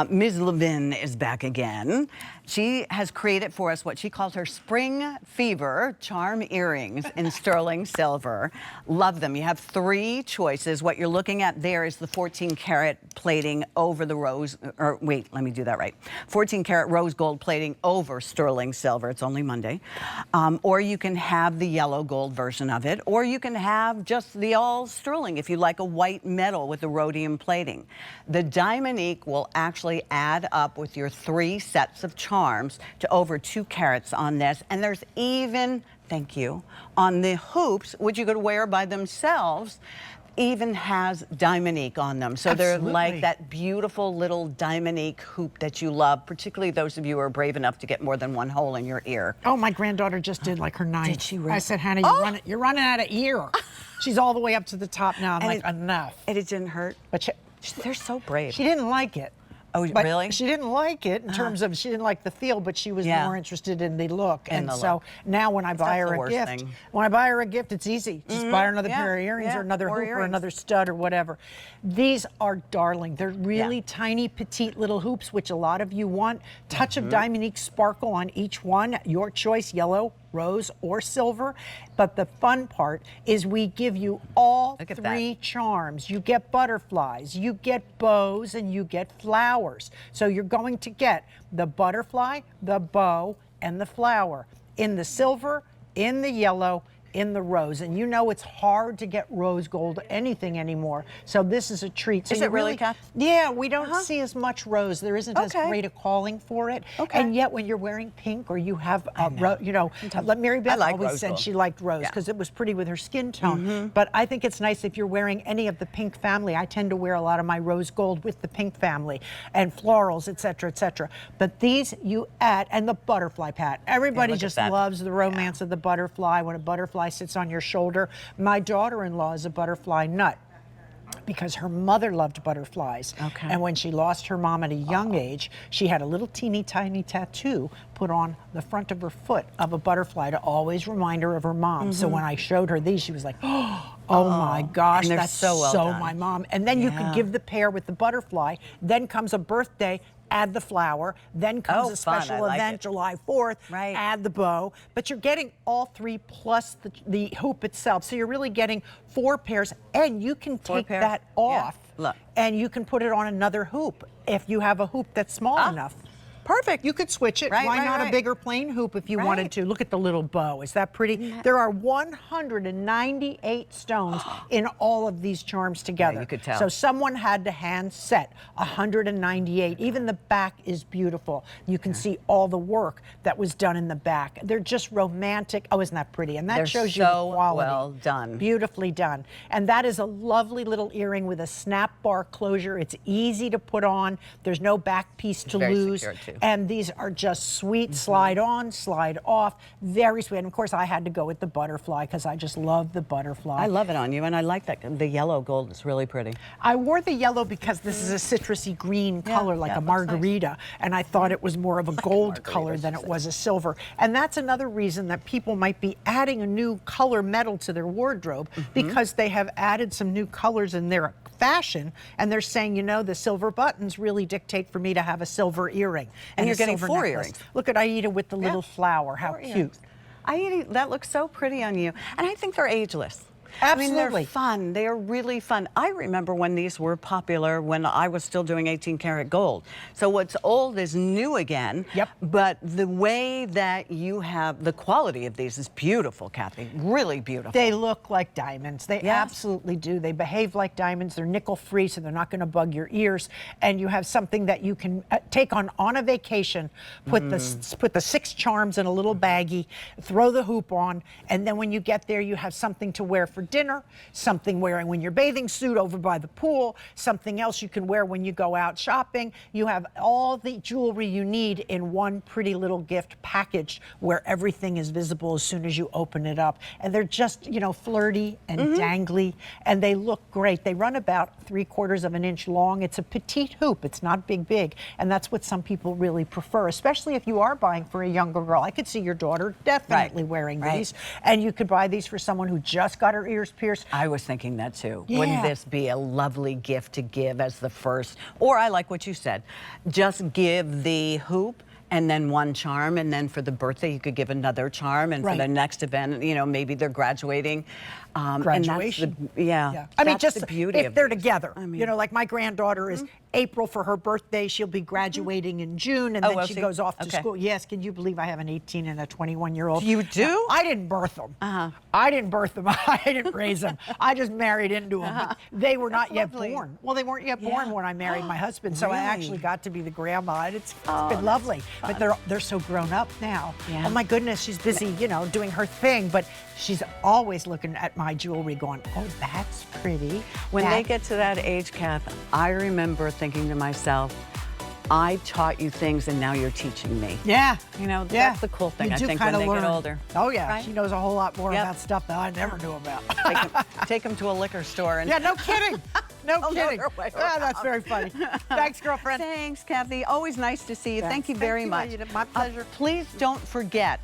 Ms. Levine is back again. She has created for us what she calls her Spring Fever charm earrings in sterling silver. Love them. You have 3 choices. What you're looking at there is the 14-karat plating over the rose, or wait, let me do that right. 14-karat rose gold plating over sterling silver. It's only Monday. Or you can have the yellow gold version of it, or you can have just the all sterling if you like a white metal with the rhodium plating. The Diamonique will actually add up with your 3 sets of charms to over 2 carats on this. And there's even, thank you, on the hoops, which you could wear by themselves, even has Diamonique on them. So Absolutely. they're like that beautiful little Diamonique hoop that you love, particularly those of you who are brave enough to get more than 1 hole in your ear. Oh, my granddaughter just did like her 9th. Did she really? I said, Hannah, you're running out of ear. She's all the way up to the top now. I'm like, enough. And it didn't hurt? But they're so brave. She didn't like it. Oh, but really? She didn't like it in terms of, she didn't like the feel, but she was more interested in the look. And so now when I buy her a gift, it's easy. Just buy her another pair of earrings or another hoop or another stud or whatever. These are darling. They're really tiny, petite little hoops, which a lot of you want. Touch of Diamonique sparkle on each one. Your choice, yellow, rose, or silver. But the fun part is we give you all 3 charms. You get butterflies, you get bows, and you get flowers. So you're going to get the butterfly, the bow, and the flower in the silver, in the yellow, in the rose. And you know it's hard to get rose gold anything anymore. So this is a treat. So is it really, Kath? Yeah, we don't see as much rose. There isn't as great a calling for it. And yet when you're wearing pink or you have, Mary Beth always said she liked rose because it was pretty with her skin tone. But I think it's nice if you're wearing any of the pink family. I tend to wear a lot of my rose gold with the pink family and florals, et cetera, But these you add, and the butterfly pat. Everybody just loves the romance of the butterfly. When a butterfly sits on your shoulder. My daughter-in-law is a butterfly nut because her mother loved butterflies. And when she lost her mom at a young age, she had a little teeny tiny tattoo put on the front of her foot of a butterfly to always remind her of her mom. So when I showed her these, she was like, oh my gosh, that's so my mom. And then you could give the pair with the butterfly. Then comes a birthday, add the flower, then comes a special event, July 4th, add the bow. But you're getting all 3 plus the hoop itself. So you're really getting 4 pairs, and you can take that off and you can put it on another hoop if you have a hoop that's small enough. Perfect. You could switch it. Why not a bigger plain hoop if you wanted to? Look at the little bow. Is that pretty? There are 198 stones in all of these charms together. You could tell. So someone had to hand set 198. Even the back is beautiful. You can see all the work that was done in the back. They're just romantic. Oh, isn't that pretty? And that shows you the quality. Well done. Beautifully done. And that is a lovely little earring with a snap bar closure. It's easy to put on. There's no back piece to lose. Secure too. And these are just sweet, slide on, slide off, very sweet. And of course I had to go with the butterfly because I just love the butterfly. I love it on you, and I like that. The yellow gold is really pretty. I wore the yellow because this is a citrusy green color, like a margarita, and I thought it was more of a gold color than it was a silver. And that's another reason that people might be adding a new color metal to their wardrobe because they have added some new colors in their fashion, and they're saying, you know, the silver buttons really dictate for me to have a silver earring. And you're getting 4 earrings. Look at Aida with the little flower. How cute. Aida, that looks so pretty on you. And I think they're ageless. Absolutely. I mean, they're fun. They are really fun. I remember when these were popular when I was still doing 18-karat gold. So what's old is new again. But the way that you have, the quality of these is beautiful, Kathy. Really beautiful. They look like diamonds. They absolutely do. They behave like diamonds. They're nickel-free, so they're not going to bug your ears. And you have something that you can take on a vacation, put the 6 charms in a little baggie, throw the hoop on, and then when you get there, you have something to wear for dinner, something wearing when your bathing suit over by the pool, something else you can wear when you go out shopping. You have all the jewelry you need in one pretty little gift package where everything is visible as soon as you open it up. And they're just, you know, flirty and dangly, and they look great. They run about 3/4 of an inch long. It's a petite hoop. It's not big, and that's what some people really prefer, especially if you are buying for a younger girl. I could see your daughter definitely wearing these, and you could buy these for someone who just got her ears pierced. I was thinking that too. Yeah. Wouldn't this be a lovely gift to give as the first? Or I like what you said, just give the hoop and then one charm, and then for the birthday you could give another charm, and for the next event, you know, maybe they're graduating. Graduation. And that's the, I mean, that's just the beauty if of they're these. together. I mean, You know, like my granddaughter is April for her birthday. She'll be graduating in June, and Oh, then will she she? goes off to Okay. school. Yes, can you believe I have an 18 and a 21-year-old? You do? Now, I didn't birth them. I didn't birth them. I didn't raise them. I just married into them. But they were not yet lovely. born. Well, they weren't yet born when I married my husband, so I Really? actually got to be the grandma, and it's been lovely. But they're so grown up now. Yeah. Oh my goodness, she's busy, you know, doing her thing, but she's always looking at my jewelry going, oh, that's pretty. When they get to that age, Kath, I remember thinking to myself, I taught you things and now you're teaching me. Yeah. You know, Yeah. that's the cool thing, You I do think, when kinda they learn. get older. Oh, yeah. Right? She knows a whole lot more Yep. about stuff that I never knew about. Take them to a liquor store. And Yeah, no kidding. No They'll know kidding. their way Ah, that's around. very funny. Thanks, girlfriend. Thanks, Kathy. Always nice to see you. Thank you Thank very you, much. my pleasure. Please don't forget